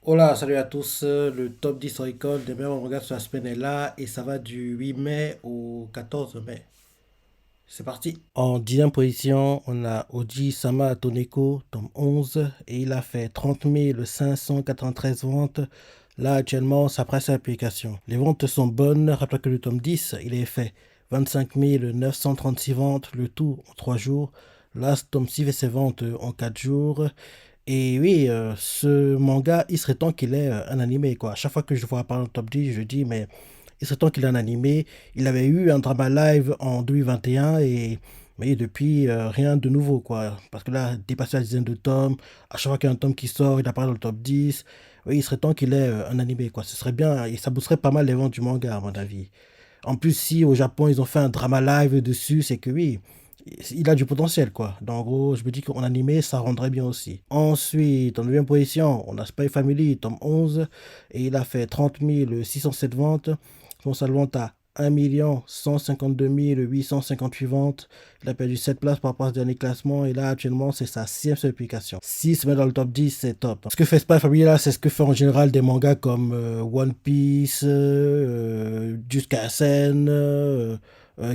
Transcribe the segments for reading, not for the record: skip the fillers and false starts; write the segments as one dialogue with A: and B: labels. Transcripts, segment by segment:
A: Hola, salut à tous. Le top 10 record des meilleurs mangas sur la semaine est là et ça va du 8 mai au 14 mai. C'est parti. En 10e position, on a Oji Sama Toneko, tome 11, et il a fait 30 593 ventes. Là, actuellement, ça presse à l'application. Les ventes sont bonnes. Rappelez que le tome 10, il est fait 25 936 ventes, le tout en 3 jours. Là, ce tome 6 fait ses ventes en 4 jours. Et oui, ce manga, il serait temps qu'il ait un animé, quoi. À chaque fois que je vois apparaître dans le top 10, je dis, mais il serait temps qu'il ait un animé. Il avait eu un drama live en 2021 et mais depuis, rien de nouveau, quoi. Parce que là, dépassé la dizaine de tomes, à chaque fois qu'il y a un tome qui sort, il apparaît dans le top 10. Oui, il serait temps qu'il ait un animé, quoi. Ce serait bien, et ça boosterait pas mal les ventes du manga, à mon avis. En plus, si au Japon, ils ont fait un drama live dessus, c'est que oui, il a du potentiel, quoi. Donc, en gros, je me dis qu'en animé, ça rendrait bien aussi. Ensuite, en 9e position, on a Spy Family, tome 11, et il a fait 30 607 ventes. Son salon vente à 1 152 858 ventes. Il a perdu 7 places par rapport à ce dernier classement, et là, actuellement, c'est sa 6e publication. Si se met dans le top 10, c'est top. Ce que fait Spy Family, là, c'est ce que fait en général des mangas comme One Piece, Jusqu'à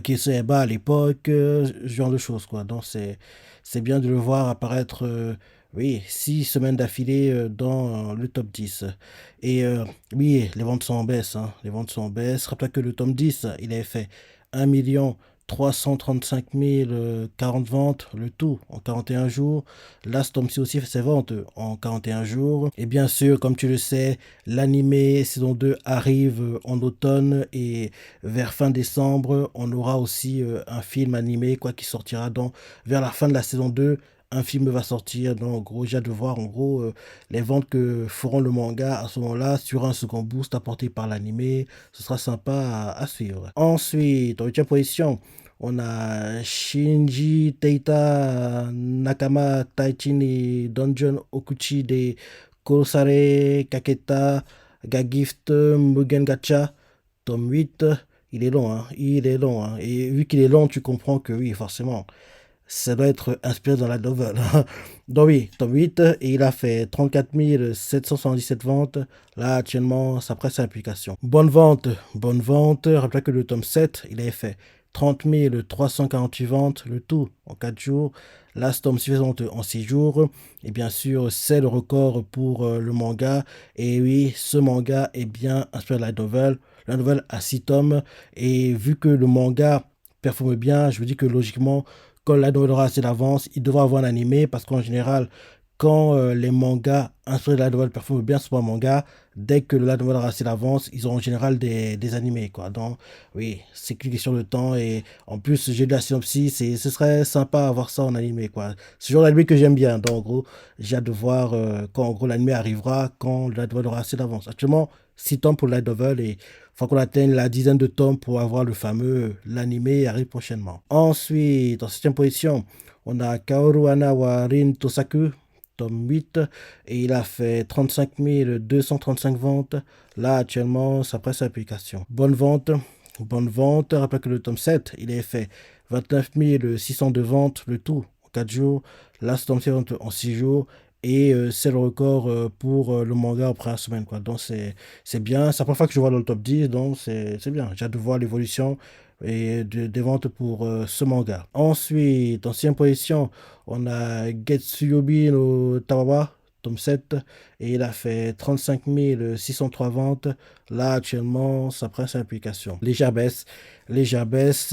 A: Kisoeba à l'époque, ce genre de choses, quoi. Donc, c'est bien de le voir apparaître, oui, 6 semaines d'affilée dans le top 10. Et oui, les ventes sont en baisse, hein. Les ventes sont en baisse. Rappelez que le tome 10, il avait fait 1 335 040 ventes, le tout en 41 jours. Là, ce tome-ci aussi fait ses ventes en 41 jours. Et bien sûr, comme tu le sais, l'animé saison 2 arrive en automne et vers fin décembre, on aura aussi un film animé quoi, qui sortira vers la fin de la saison 2. Un film va sortir, donc en gros, j'ai hâte de voir en gros les ventes que feront le manga à ce moment-là sur un second boost apporté par l'animé. Ce sera sympa à suivre. Ensuite, en 8e position, on a Shinji Teita Nakama Taichin et Dungeon Okuchi de Kosare Kaketa Gagift Mugen Gacha, tome 8. Il est long, hein. Il est long, hein. Et vu qu'il est long, tu comprends que oui, forcément, ça doit être inspiré dans la novel. Donc oui, tome 8, et il a fait 34 777 ventes. Là, actuellement, ça presse à l'application. Bonne vente, bonne vente. Rappelez que le tome 7, il avait fait 30 348 ventes, le tout en 4 jours. Là, ce tome suivant en 6 jours. Et bien sûr, c'est le record pour le manga. Et oui, ce manga est bien inspiré de la novel. La novel a 6 tomes. Et vu que le manga performe bien, je me dis que logiquement, quand la nouvelle aura assez d'avance, il devra avoir un animé parce qu'en général, quand les mangas inspirés de la nouvelle performent bien sur un manga, dès que la nouvelle aura assez d'avance, ils ont en général des animés, quoi. Donc, oui, c'est qu'une question de temps et en plus, j'ai lu la synopsis et ce serait sympa à voir ça en animé, quoi. C'est le genre d'animé que j'aime bien. Donc, en gros, j'ai hâte de voir quand en gros l'animé arrivera, quand la nouvelle aura assez d'avance. Actuellement, 6 tomes pour la novel et faut qu'on atteigne la dizaine de tomes pour avoir le fameux l'animé arrive prochainement. Ensuite, en 7e position, on a Kaoru Hana wa Rin Tosaku, tome 8, et il a fait 35 235 ventes. Là, actuellement, ça presse l'application. Bonne vente, bonne vente. Rappelez que le tome 7, il a fait 29 602 ventes, le tout en 4 jours. Là, ce tome 7 en 6 jours. Et c'est le record pour le manga en première semaine, quoi. Donc, c'est bien. C'est la première fois que je vois dans le top 10, donc c'est bien. J'ai hâte de voir l'évolution et des ventes pour ce manga. Ensuite, en 6e position, on a Getsuyobi no Tawawa, tome 7, et il a fait 35 603 ventes. Là, actuellement, ça prend sa application. Légère baisse.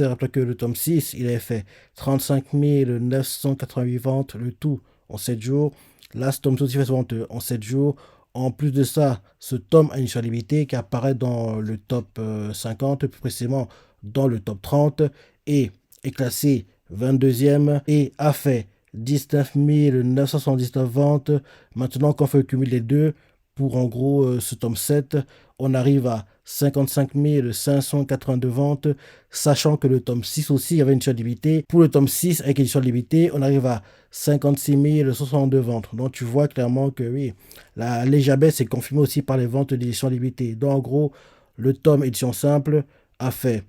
A: Rappelez que le tome 6, il a fait 35 988 ventes, le tout en 7 jours. Là, ce tome aussi fait ses ventes en 7 jours. En plus de ça, ce tome a une surlimité qui apparaît dans le top 50, plus précisément dans le top 30, et est classé 22e et a fait 19 979 ventes. Maintenant, quand on fait le cumul des deux, pour en gros ce tome 7, on arrive à 55 582 ventes, sachant que le tome 6 aussi avait une surlimité. Pour le tome 6, avec une surlimité, on arrive à 56 062 ventes. Donc tu vois clairement que oui, la légère baisse est confirmée aussi par les ventes d'édition limitée. Donc en gros, le tome édition simple a fait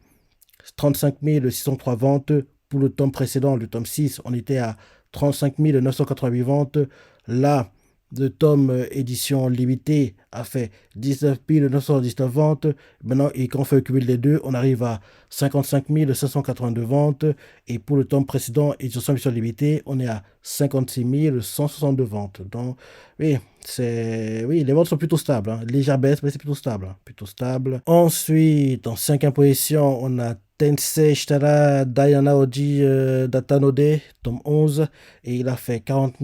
A: 35 603 ventes. Pour le tome précédent, le tome 6, on était à 35 988 ventes. Là, de tome édition limitée a fait 19 919 ventes. Maintenant, et quand on fait le cumul des deux, on arrive à 55 582 ventes. Et pour le tome précédent, édition limitée, on est à 56 162 ventes. Donc, oui, oui, les ventes sont plutôt stables, hein. Légère baisse, mais c'est plutôt stable, hein. Plutôt stable. Ensuite, en cinquième position, on a Tensei Shitara Diana Oji Datanode, tome 11, et il a fait 40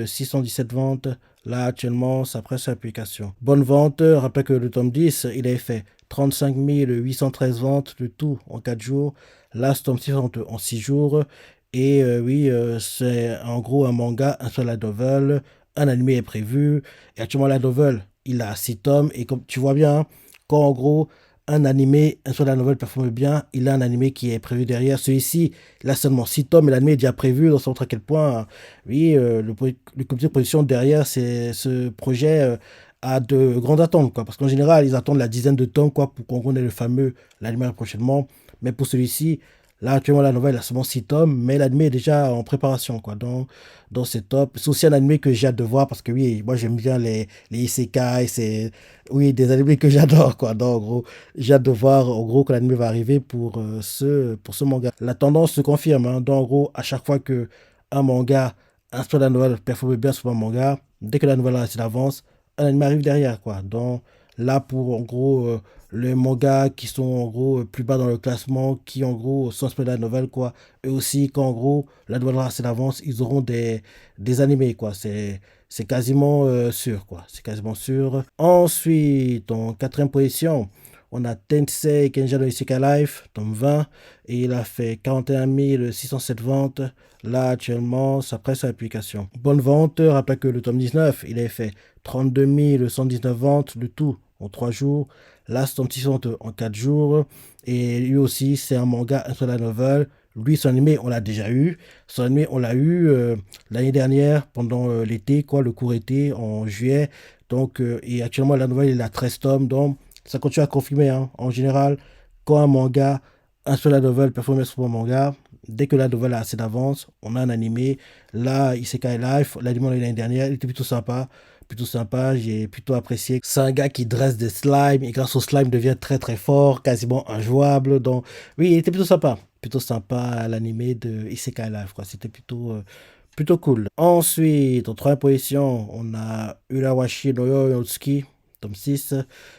A: 617 ventes. Là, actuellement, ça presse l'application. Bonne vente, rappelle que le tome 10, il avait fait 35 813 ventes, le tout en 4 jours. Là, ce tome 6 en 6 jours. Et oui, c'est en gros un manga, un seul light novel, un animé est prévu. Et actuellement, la novel, il a 6 tomes. Et comme tu vois bien, hein, quand en gros, un animé, un seul la novel performe bien, il a un animé qui est prévu derrière. Celui-ci, il a seulement 6 tomes et l'animé est déjà prévu. Donc ça montre à quel point, oui, le comité de production derrière ce projet a de grandes attentes, quoi. Parce qu'en général, ils attendent la dizaine de tomes, quoi, pour qu'on ait le fameux l'animé prochainement. Mais pour celui-ci, là, actuellement, la nouvelle a seulement 6 tomes, mais l'anime est déjà en préparation, quoi. Donc c'est top. C'est aussi un anime que j'ai hâte de voir parce que, oui, moi, j'aime bien les isekai. C'est, oui, des animés que j'adore, quoi. Donc, en gros, j'ai hâte de voir, en gros, que l'anime va arriver pour ce manga. La tendance se confirme, hein. Donc, en gros, à chaque fois que un manga inspire la nouvelle performe bien sur un manga, dès que la nouvelle avance, un anime arrive derrière, quoi. Donc, là, pour, en gros, les mangas qui sont en gros plus bas dans le classement, qui en gros sont inspirés de la nouvelle, quoi. Et aussi, quand en gros la nouvelle aura assez d'avance, ils auront des animés, quoi. C'est quasiment sûr, quoi. C'est quasiment sûr. Ensuite, en quatrième position, on a Tensei Kenja no Isekai Life, tome 20, et il a fait 41 607 ventes. Là, actuellement, ça presse à l'application. Bonne vente, rappelle que le tome 19, il avait fait 32 119 ventes, le tout en 3 jours. Là, c'est un petit en 4 jours. Et lui aussi, c'est un manga, un seul novel. Lui, son animé, on l'a déjà eu. Son animé, on l'a eu l'année dernière, pendant l'été, quoi, le court été, en juillet. Donc, et actuellement, la nouvelle, il a 13 tomes. Donc, ça continue à confirmer, hein. En général, quand un manga, un seul novel performe sur un manga, dès que la nouvelle a assez d'avance, on a un animé. Là, Isekai Life, l'animé de l'année dernière, il était plutôt sympa. Plutôt sympa, j'ai plutôt apprécié. C'est un gars qui dresse des slimes et grâce au slime devient très très fort, quasiment injouable. Donc oui, il était plutôt sympa l'animé de Isekai Life, quoi. C'était plutôt cool. Ensuite, en troisième position, on a Urawashi no Yoyotsuki, tome 6,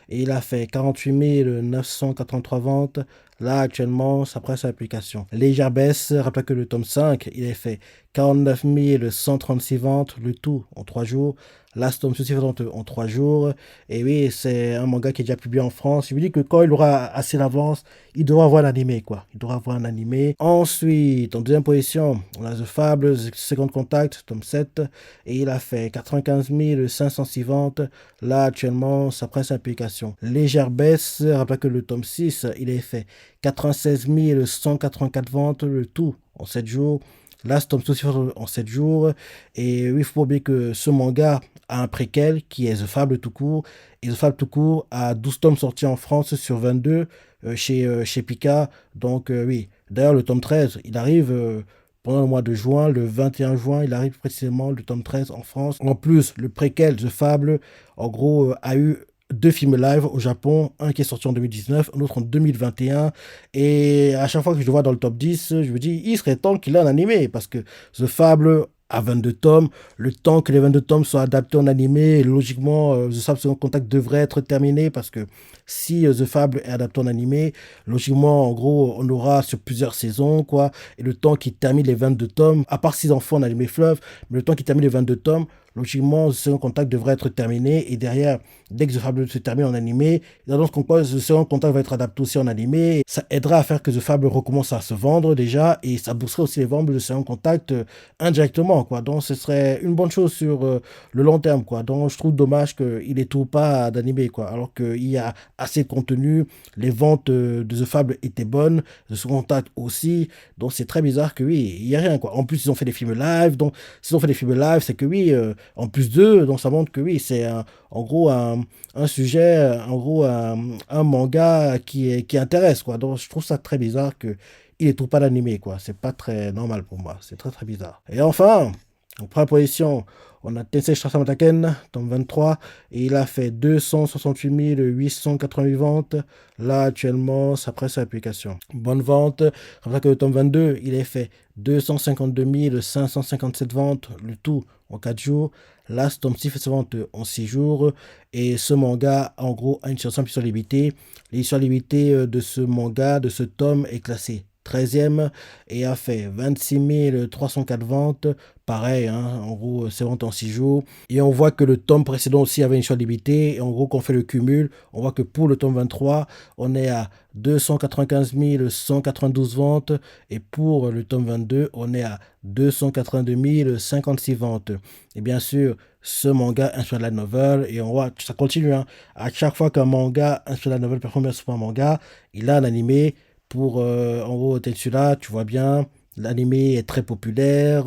A: et il a fait 48 983 ventes. Là, actuellement, ça presse l'application. Légère baisse, rappelle que le tome 5, il a fait 49 136 ventes, le tout en 3 jours. Là, ce tome ceci en 3 jours. Et oui, c'est un manga qui est déjà publié en France. Je me dis que quand il aura assez d'avance, il devra avoir un animé, quoi. Il devra avoir un animé. Ensuite, en deuxième position, on a The Fable, Second Contact, tome 7. Et il a fait 95 506 ventes. Là, actuellement, ça presse l'application. Légère baisse, rappelle que le tome 6, il est fait 96 184 ventes, le tout en 7 jours. Là, ce tome aussi en 7 jours. Et oui, il faut pas oublier que ce manga a un préquel qui est The Fable tout court. Et The Fable tout court a 12 tomes sortis en France sur 22 chez Pika. Donc oui, d'ailleurs, le tome 13, il arrive pendant le mois de juin, le 21 juin, il arrive précisément le tome 13 en France. En plus, le préquel The Fable, en gros, a eu 2 films live au Japon, un qui est sorti en 2019, un autre en 2021. Et à chaque fois que je le vois dans le top 10, je me dis, il serait temps qu'il ait un animé, parce que The Fable a 22 tomes. Le temps que les 22 tomes soient adaptés en animé, logiquement, The Fable Second Contact devrait être terminé, parce que si The Fable est adapté en animé, logiquement, en gros, on aura sur plusieurs saisons, quoi. Et le temps qu'il termine les 22 tomes, à part 6 enfants en animé fleuve, mais le temps qu'il termine les 22 tomes, logiquement, The Second Contact devrait être terminé. Et derrière, dès que The Fable se termine en animé, ils annoncent qu'on The Second Contact va être adapté aussi en animé. Ça aidera à faire que The Fable recommence à se vendre déjà. Et ça boosterait aussi les ventes de The Second Contact indirectement, quoi. Donc, ce serait une bonne chose sur le long terme, quoi. Donc, je trouve dommage qu'il n'ait tout pas d'animé, quoi. Alors qu'il y a assez de contenu. Les ventes de The Fable étaient bonnes. The Second Contact aussi. Donc, c'est très bizarre que oui, il n'y a rien, quoi. En plus, ils ont fait des films live. Donc, s'ils ont fait des films live, c'est que oui, en plus d'eux, donc ça montre que oui, c'est en gros un sujet, en gros un manga qui intéresse, quoi. Donc je trouve ça très bizarre que il ne trouve pas d'animé, quoi. C'est pas très normal pour moi. C'est très très bizarre. Et enfin, En première position, on a Tensei Shashamataken, tome 23, et il a fait 268 888 ventes. Là, actuellement, ça presse sa publication. Bonne vente. C'est pour ça que le tome 22, il a fait 252 557 ventes, le tout en 4 jours. Là, ce tome 6 fait sa vente en 6 jours. Et ce manga, en gros, a une situation édition limitée. L'édition limitée de ce manga, de ce tome, est classée 13e et a fait 26 304 ventes. Pareil, hein, en gros, c'est vente en 6 jours. Et on voit que le tome précédent aussi avait une édition limitée. Et en gros, quand on fait le cumul, on voit que pour le tome 23, on est à 295 192 ventes. Et pour le tome 22, on est à 282 056 ventes. Et bien sûr, ce manga inspire de la novel. Et on voit que ça continue. Hein. À chaque fois qu'un manga inspire de la novel performe bien sur un manga, il a un animé pour, en gros, Tetsula, tu vois bien. L'animé est très populaire.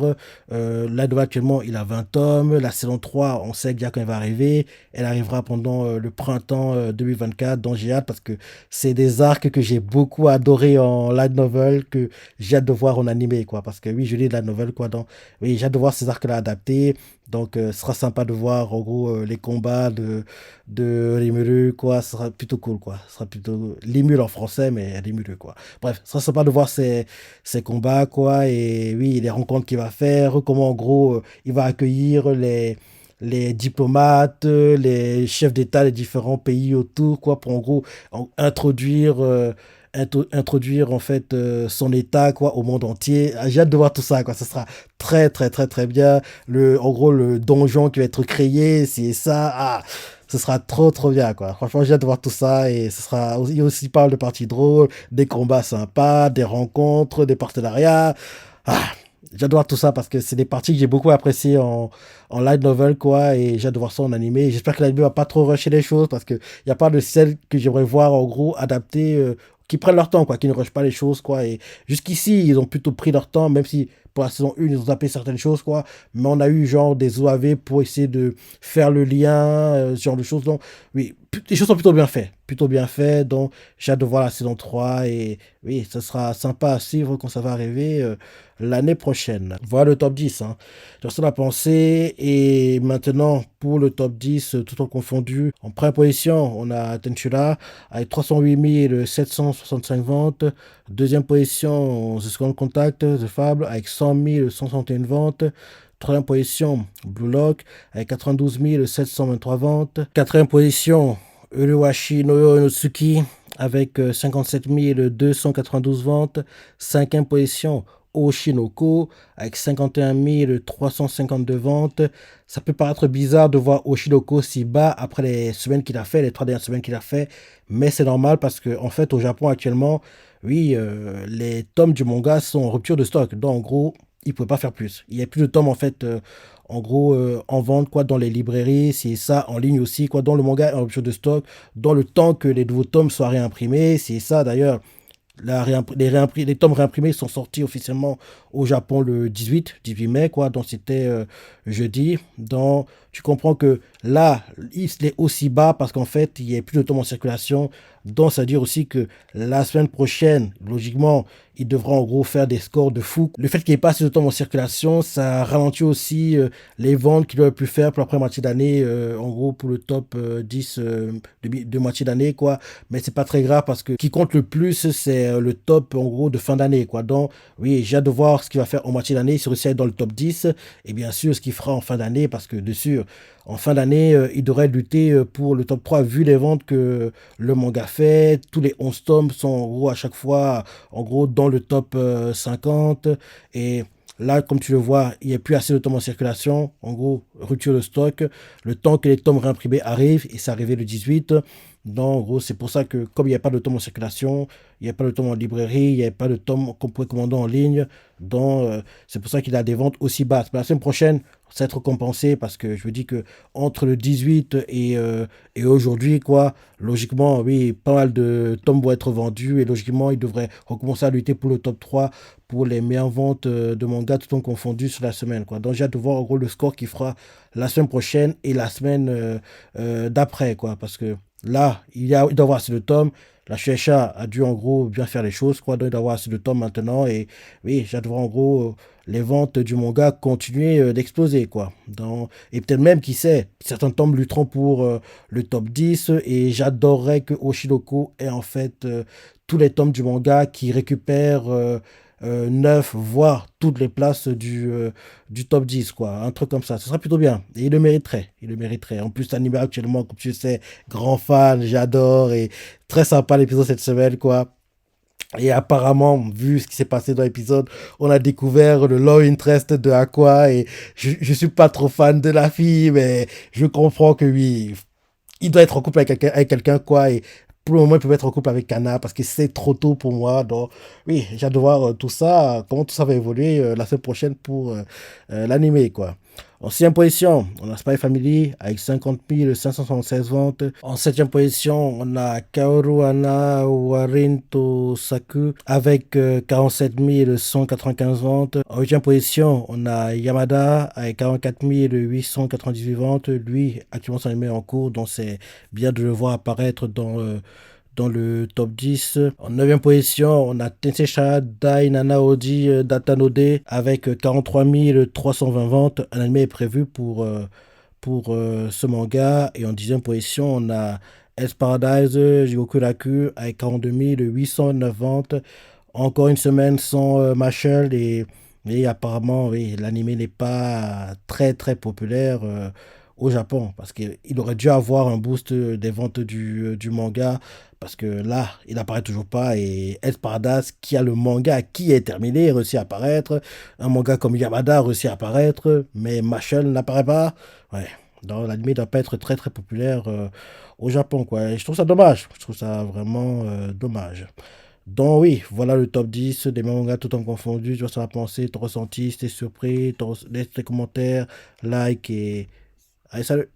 A: Là, actuellement, il a 20 tomes. La saison 3, on sait déjà quand elle va arriver. Elle arrivera pendant le printemps 2024, dont j'ai hâte parce que c'est des arcs que j'ai beaucoup adoré en light novel, que j'ai hâte de voir en animé, quoi. Parce que oui, je lis de la novel, quoi. Donc, oui, j'ai hâte de voir ces arcs-là adaptés. Donc, ce sera sympa de voir, en gros, les combats de Rimuru, quoi. Ce sera plutôt cool, quoi. Ce sera plutôt Limul en français, mais Rimuru, quoi. Bref, ce sera sympa de voir ces combats, quoi. Et oui, les rencontres qu'il va faire, comment, en gros, il va accueillir les diplomates, les chefs d'État des différents pays autour, quoi, pour, en gros, introduire. Introduire en fait son état quoi au monde entier. Ah, j'ai hâte de voir tout ça quoi, ça sera très très très très bien. En gros le donjon qui va être créé, c'est ça. Ah, ce sera trop trop bien quoi. Franchement, j'ai hâte de voir tout ça et ce sera aussi, il y a aussi pas mal de parties drôles, des combats sympas, des rencontres, des partenariats. Ah, j'adore tout ça parce que c'est des parties que j'ai beaucoup appréciées en light novel quoi et j'ai hâte de voir ça en animé. J'espère que l'animé va pas trop rusher les choses parce que il y a pas de celles que j'aimerais voir en gros adaptées qui prennent leur temps quoi, qui ne rushent pas les choses quoi et jusqu'ici, ils ont plutôt pris leur temps même si pour la saison 1, ils ont zappé certaines choses, quoi. Mais on a eu genre des OAV pour essayer de faire le lien, ce genre de choses. Donc, oui, les choses sont plutôt bien faites. Plutôt bien faites. Donc, j'ai hâte de voir la saison 3. Et oui, ça sera sympa à suivre quand ça va arriver l'année prochaine. Voilà le top 10. Hein. J'ai ça la pensée. Et maintenant, pour le top 10, tout en confondu, en première position, on a Tenchura avec 308 765 ventes. Deuxième position, The Second Contact, The Fable, avec 100 161 ventes. Troisième position, Blue Lock, avec 92 723 ventes. Quatrième position, Uruwashi no Yonosuki, avec 57 292 ventes. Cinquième position, Oshinoko, avec 51 352 ventes. Ça peut paraître bizarre de voir Oshinoko si bas après les semaines qu'il a fait, les 3 dernières semaines qu'il a fait, mais c'est normal parce que en fait au Japon actuellement, oui, les tomes du manga sont en rupture de stock. Donc en gros, ils ne pouvaient pas faire plus. Il n'y a plus de tomes en fait, en gros, en vente quoi dans les librairies, c'est ça, en ligne aussi quoi. Dans le manga est en rupture de stock, dans le temps que les nouveaux tomes soient réimprimés, c'est ça d'ailleurs. Les tomes réimprimés sont sortis officiellement au Japon le 18 mai, quoi. Donc c'était jeudi. Donc tu comprends que là, il est aussi bas parce qu'en fait, il n'y a plus de tomes en circulation. Donc ça veut dire aussi que la semaine prochaine, logiquement, il devra en gros faire des scores de fou. Le fait qu'il n'y ait pas assez de tomes en circulation, ça ralentit aussi les ventes qu'il aurait pu faire pour la première moitié d'année, en gros pour le top 10 de moitié d'année, quoi. Mais c'est pas très grave parce que ce qui compte le plus, c'est le top en gros de fin d'année, quoi. Donc, oui, j'ai hâte de voir ce qu'il va faire en moitié d'année, s'il réussit à être dans le top 10 et bien sûr ce qu'il fera en fin d'année parce que, de sûr, en fin d'année, il devrait lutter pour le top 3 vu les ventes que le manga fait. Tous les 11 tomes sont en gros à chaque fois en gros dans le top 50 et là, comme tu le vois, il n'y a plus assez de tomes en circulation. En gros, rupture de stock. Le temps que les tomes réimprimés arrivent, et c'est arrivé le 18. Donc, en gros, c'est pour ça que, comme il n'y a pas de tomes en circulation, il n'y a pas de tomes en librairie, il n'y a pas de tomes qu'on pourrait commander en ligne. Donc, c'est pour ça qu'il a des ventes aussi basses. Mais la semaine prochaine, ça va être compensé parce que je me dis que entre le 18 et aujourd'hui, quoi, logiquement, oui, pas mal de tomes vont être vendus et logiquement, il devrait recommencer à lutter pour le top 3 pour les meilleures ventes de manga tout en confondu sur la semaine, quoi. Donc, j'ai hâte de voir en gros le score qu'il fera la semaine prochaine et la semaine d'après, quoi, parce que Là, il doit avoir assez de tomes. La Shueisha a dû en gros bien faire les choses, quoi. Donc, il doit avoir assez de tomes maintenant. Et oui, j'adore en gros les ventes du manga continuer d'exploser, quoi. Et peut-être même, qui sait, certains tomes lutteront pour le top 10. Et j'adorerais que Oshinoko ait en fait tous les tomes du manga qui récupèrent 9, voire toutes les places du top 10, quoi. Un truc comme ça. Ce serait plutôt bien. Et il le mériterait. Il le mériterait. En plus, l'anime actuellement, comme tu sais, grand fan, j'adore. Et très sympa l'épisode cette semaine, quoi. Et apparemment, vu ce qui s'est passé dans l'épisode, on a découvert le love interest de Aqua. Et je suis pas trop fan de la fille, mais je comprends que oui, il doit être en couple avec quelqu'un, quoi. Et pour le moment, il peut être en couple avec Kana parce que c'est trop tôt pour moi. Donc, oui, j'ai hâte de voir tout ça, comment tout ça va évoluer la semaine prochaine pour l'animé, quoi. En sixième position, on a Spy Family avec 50 576 ventes. En septième position, on a Kaoru Hana Warinto Saku avec 47 195 ventes. En huitième position, on a Yamada avec 44 898 ventes. Lui, actuellement, son anime est en cours, donc c'est bien de le voir apparaître dans le top 10. En neuvième position, on a Tensei Dai Nanaoji Datanode avec 43 320 ventes. Un anime est prévu pour ce manga. Et en dixième position, on a S Paradise Jigoku Raku avec 42 809 ventes. Encore une semaine sans Machel et apparemment, oui, l'anime n'est pas très très populaire au Japon parce qu'il aurait dû avoir un boost des ventes du manga parce que là, il n'apparaît toujours pas et Espardas, qui a le manga qui est terminé, réussit à apparaître. Un manga comme Yamada réussit à apparaître, mais Machel n'apparaît pas. Ouais, donc l'anime ne doit pas être très très populaire au Japon, quoi. Et je trouve ça dommage. Je trouve ça vraiment dommage. Donc oui, voilà le top 10 des mangas tout en confondu. Tu vois, ça va penser, ton ressenti, si t'es surpris, laisse tes commentaires, like et... Allez, salut!